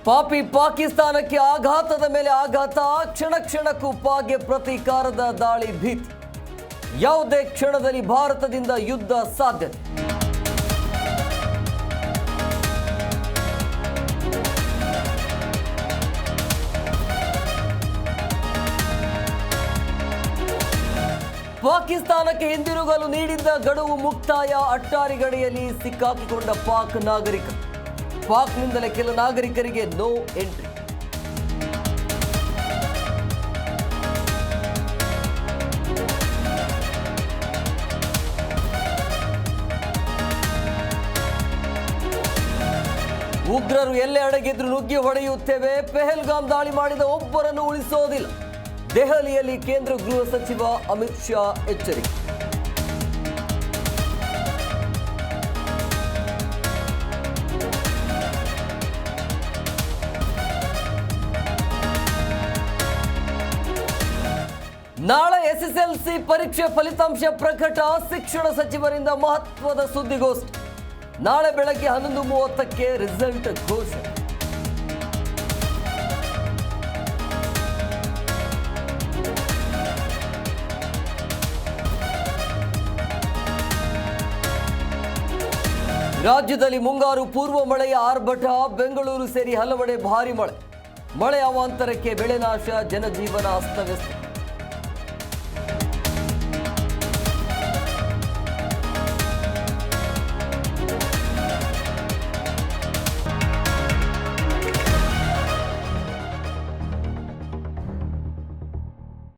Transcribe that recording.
ಪಾಪಿ ಪಾಕಿಸ್ತಾನಕ್ಕೆ ಆಘಾತದ ಮೇಲೆ ಆಘಾತ, ಕ್ಷಣ ಕ್ಷಣಕ್ಕೂ ಪಾಕ್ಗೆ ಪ್ರತೀಕಾರದ ದಾಳಿ ಭೀತಿ. ಯಾವುದೇ ಕ್ಷಣದಲ್ಲಿ ಭಾರತದಿಂದ ಯುದ್ಧ ಸಾಧ್ಯತೆ. ಪಾಕಿಸ್ತಾನಕ್ಕೆ ಹಿಂದಿರುಗಲು ನೀಡಿದ್ದ ಗಡುವು ಮುಕ್ತಾಯ, ಅಟ್ಟಾರಿ ಗಡಿಯಲ್ಲಿ ಸಿಕ್ಕಾಕಿಕೊಂಡ ಪಾಕ್ ನಾಗರಿಕ. ಪಾಕ್ನಿಂದಲೇ ಕೆಲ ನಾಗರಿಕರಿಗೆ ನೋ ಎಂಟ್ರಿ. ಉಗ್ರರು ಎಲ್ಲೇ ಅಡಗಿದ್ರು ನುಗ್ಗಿ ಹೊಡೆಯುತ್ತೇವೆ. ಪೆಹಲ್ಗಾಮ್ ದಾಳಿ ಮಾಡಿದ ಒಬ್ಬರನ್ನು ಉಳಿಸೋದಿಲ್ಲ. ದೆಹಲಿಯಲ್ಲಿ ಕೇಂದ್ರ ಗೃಹ ಸಚಿವ ಅಮಿತ್ ಶಾ ಎಚ್ಚರಿಕೆ. ನಾಳೆ ಎಸ್ಎಸ್ಎಲ್ಸಿ ಪರೀಕ್ಷೆ ಫಲಿತಾಂಶ ಪ್ರಕಟ, ಶಿಕ್ಷಣ ಸಚಿವರಿಂದ ಮಹತ್ವದ ಸುದ್ದಿಗೋಷ್ಠಿ. ನಾಳೆ ಬೆಳಗ್ಗೆ 11:30ಕ್ಕೆ ರಿಸಲ್ಟ್ ಘೋಷಣೆ. ರಾಜ್ಯದಲ್ಲಿ ಮುಂಗಾರು ಪೂರ್ವ ಮಳೆಯ ಆರ್ಭಟ, ಬೆಂಗಳೂರು ಸೇರಿ ಹಲವೆಡೆ ಭಾರಿ ಮಳೆ. ಮಳೆ ಅವಾಂತರಕ್ಕೆ ಬೆಳೆ ನಾಶ, ಜನಜೀವನ ಅಸ್ತವ್ಯಸ್ತ.